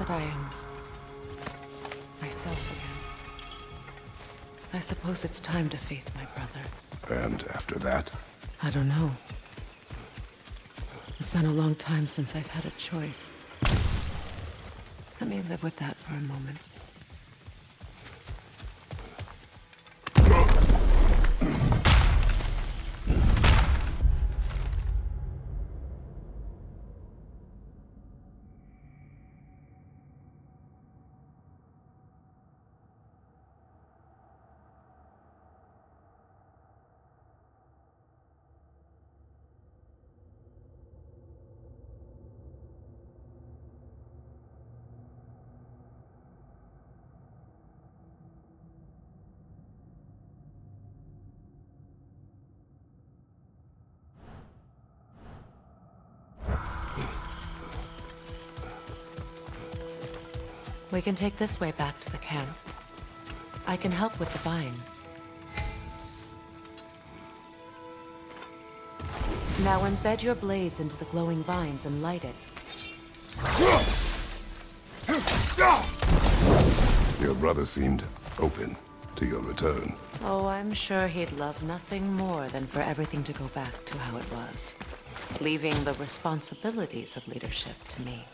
that I am myself again. I suppose it's time to face my brother. And after that? I don't know. It's been a long time since I've had a choice. Let me live with that for a moment. We can take this way back to the camp. I can help with the vines. Now embed your blades into the glowing vines and light it. Your brother seemed open to your return. Oh, I'm sure he'd love nothing more than for everything to go back to how it was, leaving the responsibilities of leadership to me.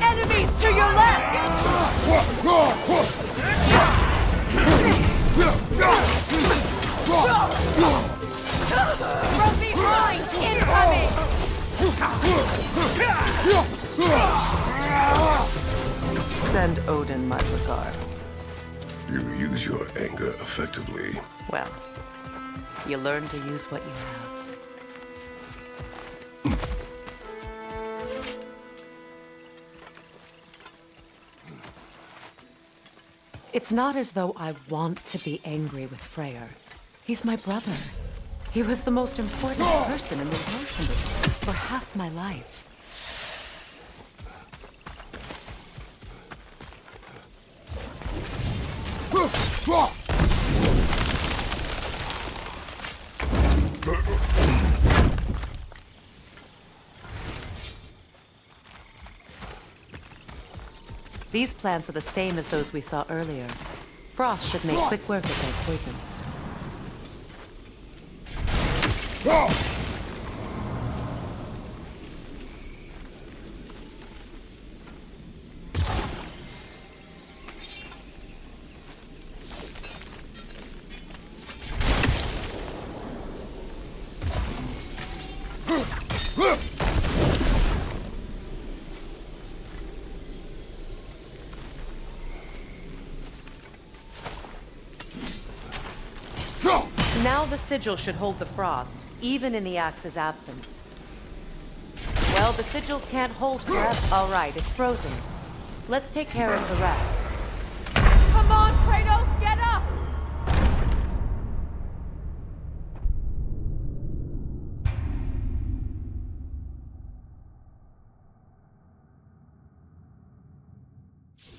Enemies to your left! From behind! Incoming! Send Odin my regards. You use your anger effectively. Well, you learn to use what you have. It's not as though I want to be angry with Freyr. He's my brother. He was the most important person in the world to me for half my life. These plants are the same as those we saw earlier. Frost should make quick work of their poison. Now the sigil should hold the frost, even in the axe's absence. Well, the sigils can't hold forever. All right, it's frozen. Let's take care of the rest. Come on, Kratos, get up!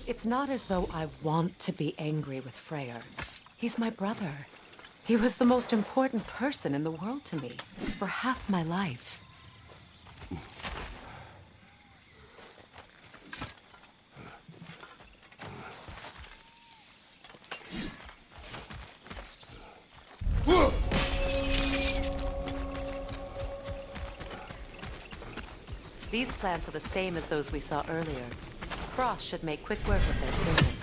It's not as though I want to be angry with Freyr. He's my brother. He was the most important person in the world to me for half my life. These plants are the same as those we saw earlier. Frost should make quick work of their poison.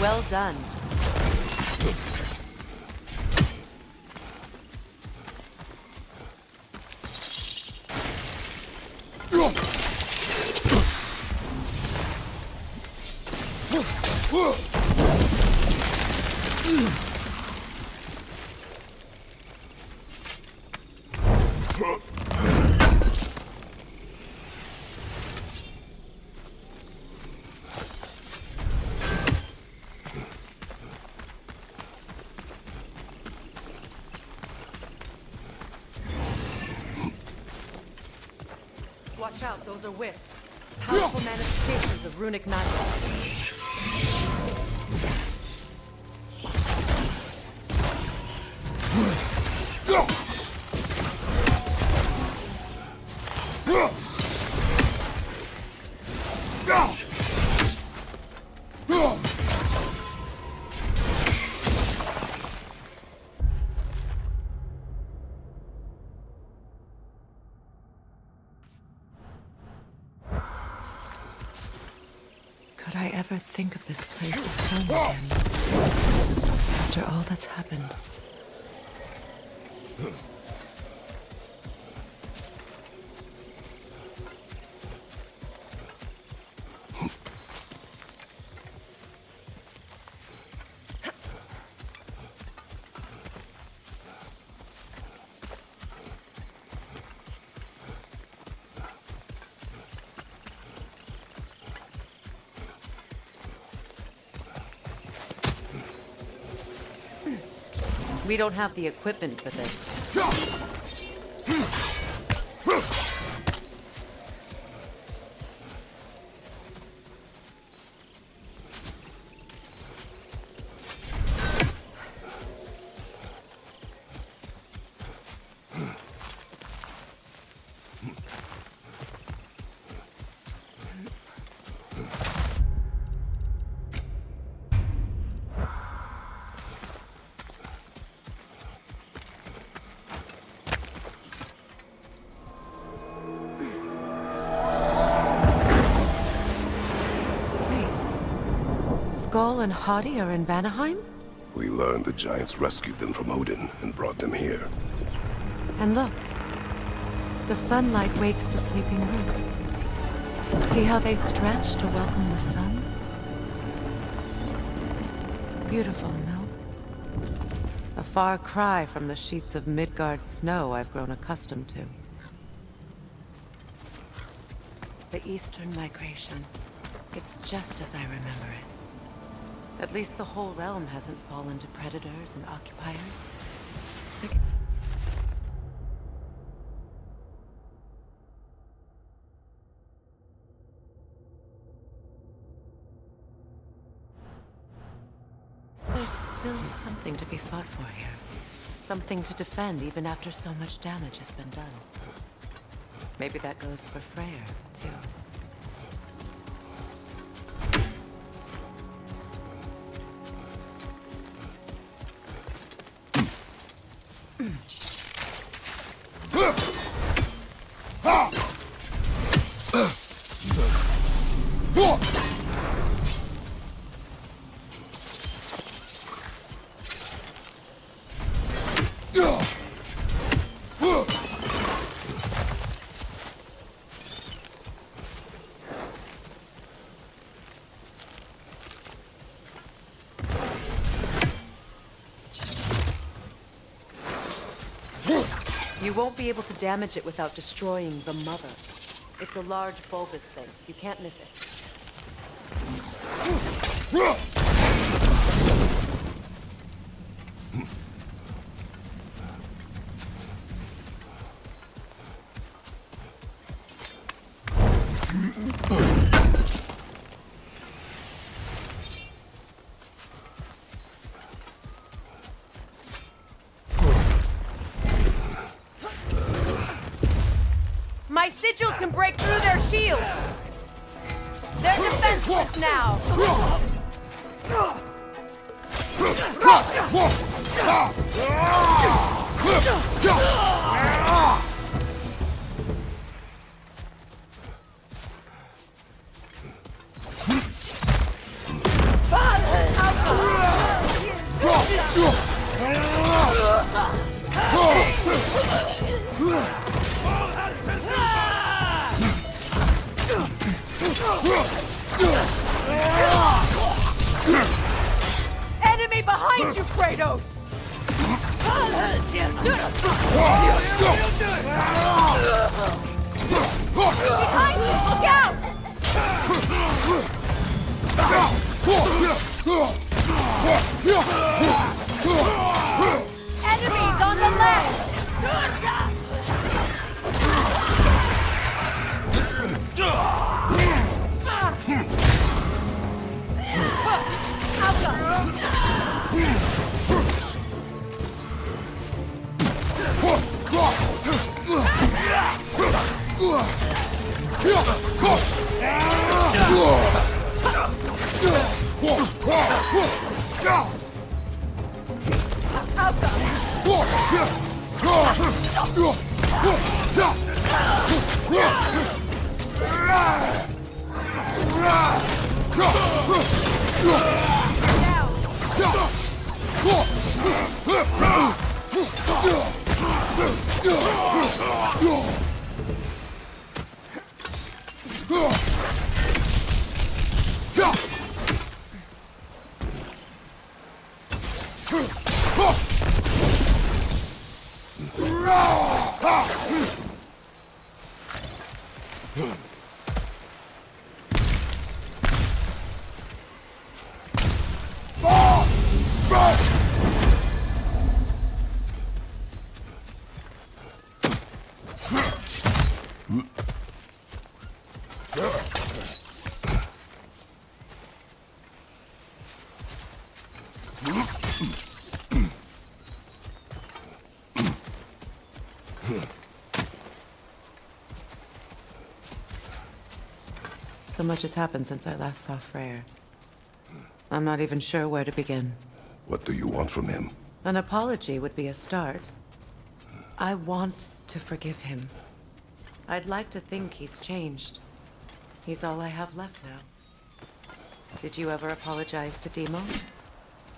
Well done. Watch out, those are wisps. Powerful manifestations of runic magic. Could I ever think of this place as home again? After all that's happened. We don't have the equipment for this. Skull and Hadi are in Vanaheim? We learned the giants rescued them from Odin and brought them here. And look, the sunlight wakes the sleeping roots. See how they stretch to welcome the sun? Beautiful, no? A far cry from the sheets of Midgard snow I've grown accustomed to. The Eastern Migration. It's just as I remember it. At least the whole realm hasn't fallen to predators and occupiers. There's still something to be fought for here. Something to defend even after so much damage has been done. Maybe that goes for Freyr, too. You won't be able to damage it without destroying the mother. It's a large bulbous thing. You can't miss it. My sigils can break through their shields! They're defenseless now! Father, how Enemy behind you, Kratos! Behind you! Look out! Enemies on the left! So much has happened since I last saw Freyr. I'm not even sure where to begin. What do you want from him? An apology would be a start. I want to forgive him. I'd like to think he's changed. He's all I have left now. Did you ever apologize to Deimos?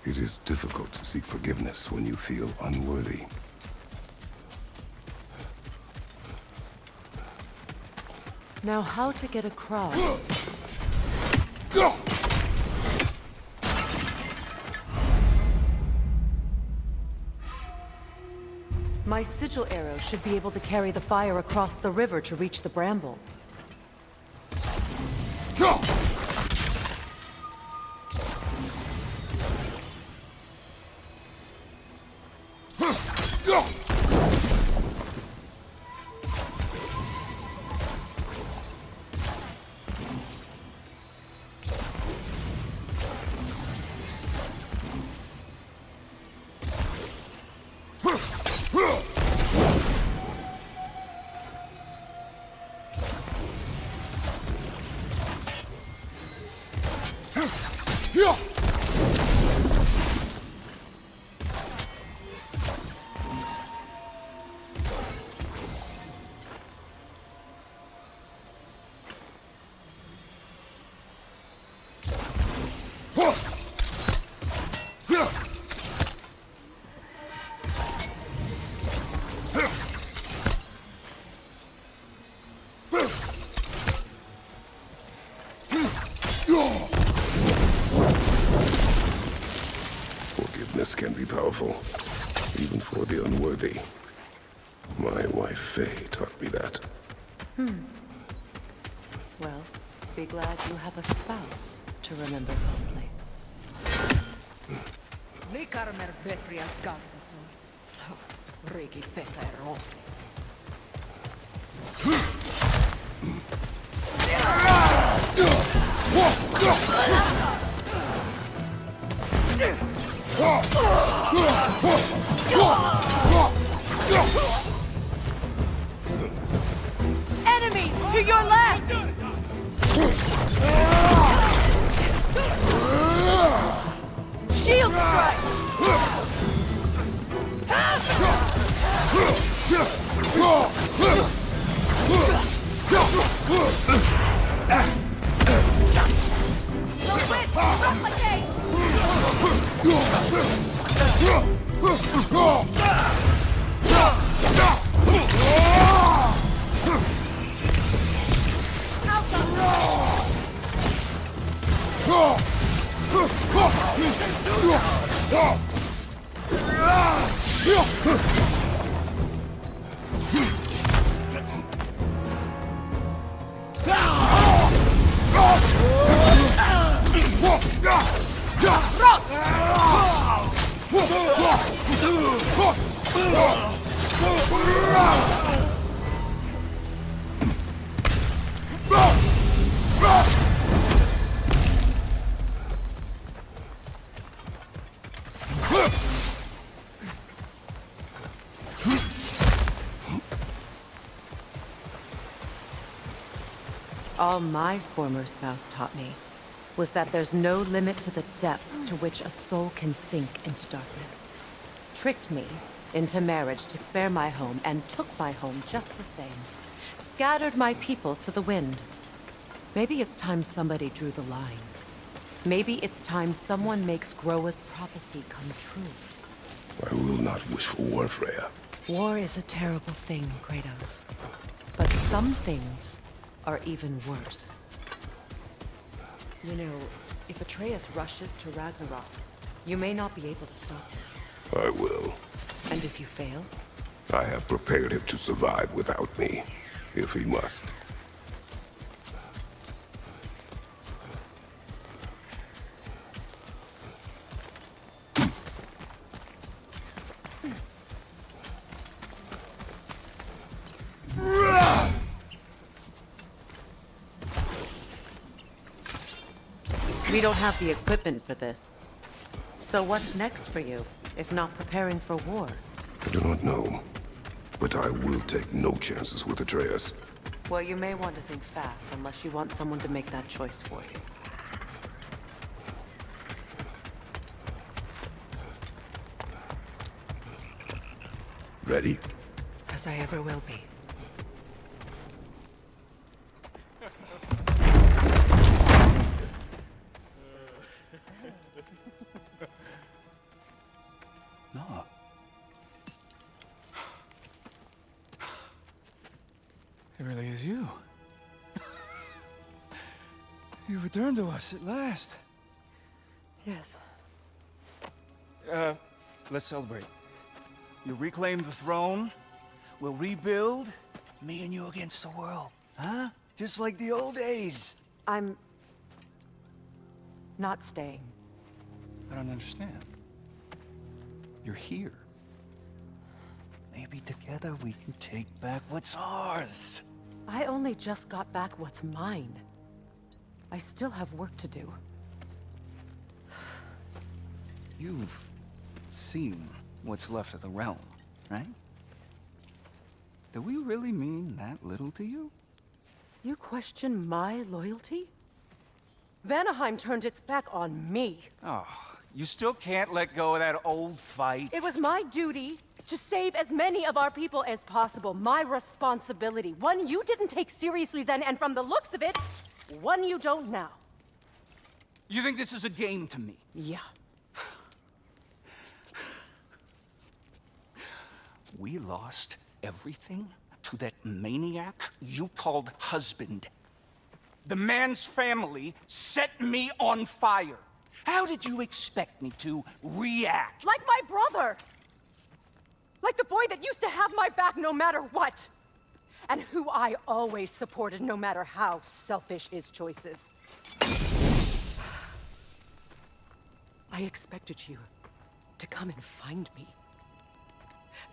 It is difficult to seek forgiveness when you feel unworthy. Now, how to get across? My sigil arrow should be able to carry the fire across the river to reach the bramble. Forgiveness can be powerful, even for the unworthy. My wife Faye taught me that. Well, be glad you have a spouse to remember fondly. Likarmer freyas gardason. Riki feta ero. Enemies to your left! Shield strike! The witch! Replicate! All my former spouse taught me was that there's no limit to the depths to which a soul can sink into darkness. Tricked me into marriage to spare my home and took my home just the same. Scattered my people to the wind. Maybe it's time somebody drew the line. Maybe it's time someone makes Groa's prophecy come true. I will not wish for war, Freya. War is a terrible thing, Kratos. But some things are even worse. You know, if Atreus rushes to Ragnarok, you may not be able to stop him. I will. And if you fail? I have prepared him to survive without me, if he must. We don't have the equipment for this. So what's next for you, if not preparing for war? I do not know, but I will take no chances with Atreus. Well, you may want to think fast, unless you want someone to make that choice for you. Ready? As I ever will be. No. It really is you. You returned to us at last. Yes. Let's celebrate. You reclaim the throne. We'll rebuild. Me and you against the world. Huh? Just like the old days. I'm not staying. I don't understand. You're here. Maybe together we can take back what's ours. I only just got back what's mine. I still have work to do. You've seen what's left of the realm, right? Do we really mean that little to you? You question my loyalty? Vanaheim turned its back on me. Oh, you still can't let go of that old fight? It was my duty to save as many of our people as possible. My responsibility. One you didn't take seriously then, and from the looks of it, one you don't now. You think this is a game to me? Yeah. We lost everything to that maniac you called husband. The man's family set me on fire. How did you expect me to react? Like my brother! Like the boy that used to have my back no matter what! And who I always supported no matter how selfish his choices. I expected you to come and find me.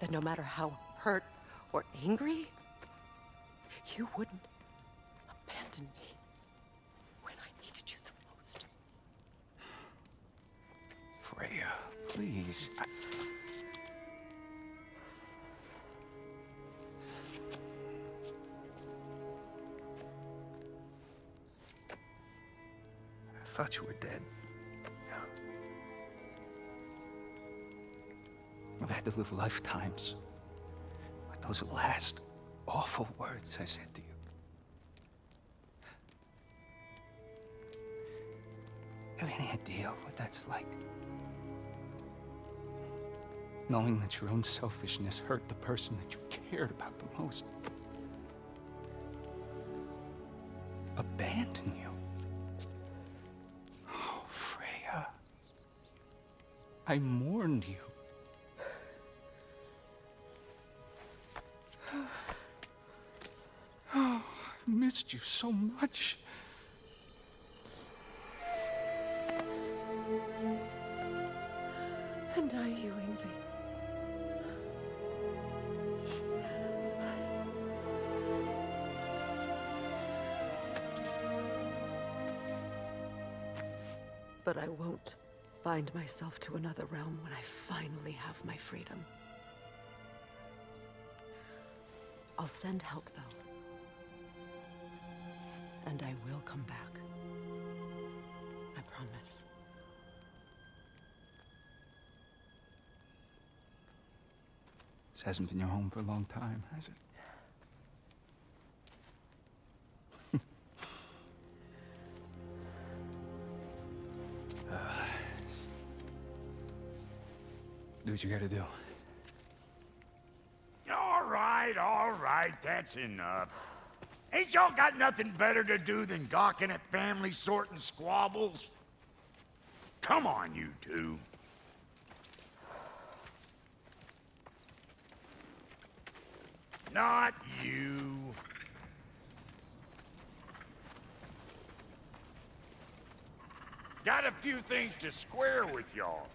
That no matter how hurt or angry, you wouldn't abandon me when I needed you the most. Freya, please. I thought you were dead. I've had to live lifetimes with those last awful words I said to you. Have any idea what that's like? Knowing that your own selfishness hurt the person that you cared about the most. Abandon you. I mourned you. Oh, I've missed you so much. And I you, Ingvi. But I won't bind myself to another realm when I finally have my freedom. I'll send help, though. And I will come back. I promise. This hasn't been your home for a long time, has it? Do what you gotta do. All right, that's enough. Ain't y'all got nothing better to do than gawking at family sorting squabbles? Come on, you two. Not you. Got a few things to square with y'all.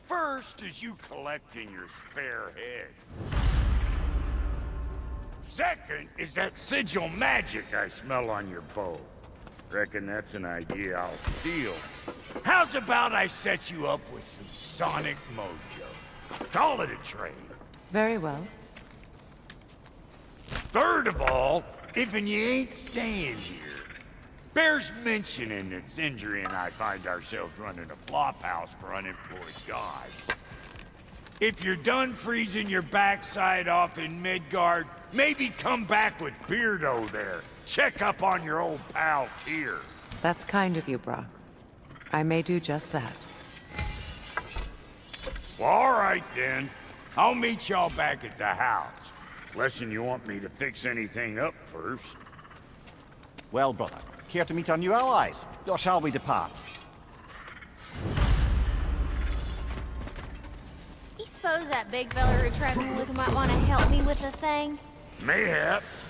First is you collecting your spare heads. Second is that sigil magic I smell on your bow. Reckon that's an idea I'll steal. How's about I set you up with some sonic mojo? Call it a trade. Very well. Third of all, if you ain't staying here, bears mentioning that Sindri and I find ourselves running a flop house for unemployed gods. If you're done freezing your backside off in Midgard, maybe come back with Beardo there. Check up on your old pal Tyr. That's kind of you, Brock. I may do just that. Well, all right then. I'll meet y'all back at the house. Less'n you want me to fix anything up first. Well, brother, care to meet our new allies? Or shall we depart? You suppose that big fella who traveling with might want to help me with a thing? Mayhaps.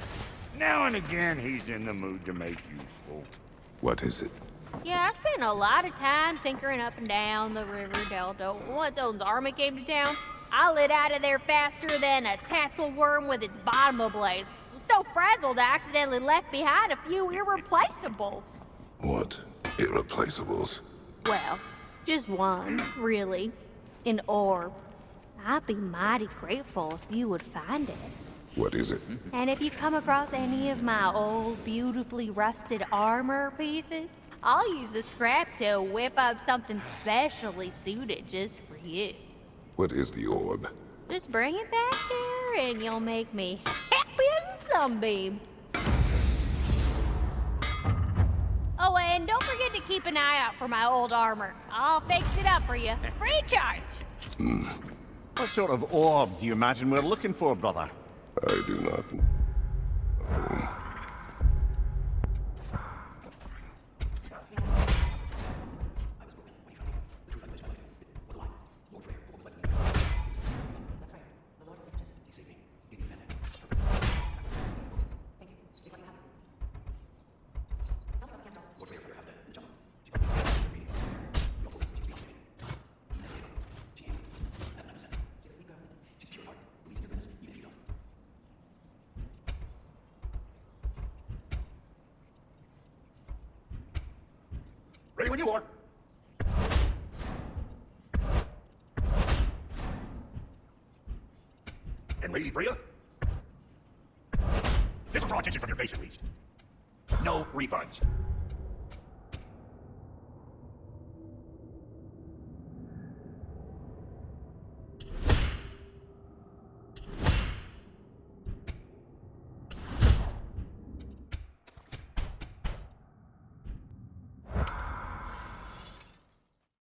Now and again, he's in the mood to make useful. What is it? Yeah, I spent a lot of time tinkering up and down the river delta. Once Odin's army came to town, I lit out of there faster than a tassel worm with its bottom ablaze. So frazzled, I accidentally left behind a few irreplaceables. What? Irreplaceables? Well, just one, really. An orb. I'd be mighty grateful if you would find it. What is it? And if you come across any of my old, beautifully rusted armor pieces, I'll use the scrap to whip up something specially suited just for you. What is the orb? Just bring it back here and you'll make me happy as a sunbeam. Oh, and don't forget to keep an eye out for my old armor. I'll fix it up for you, free charge. What sort of orb do you imagine we're looking for, brother? I do not. Ready when you are. And Lady Freya? This will draw attention from your face at least. No refunds.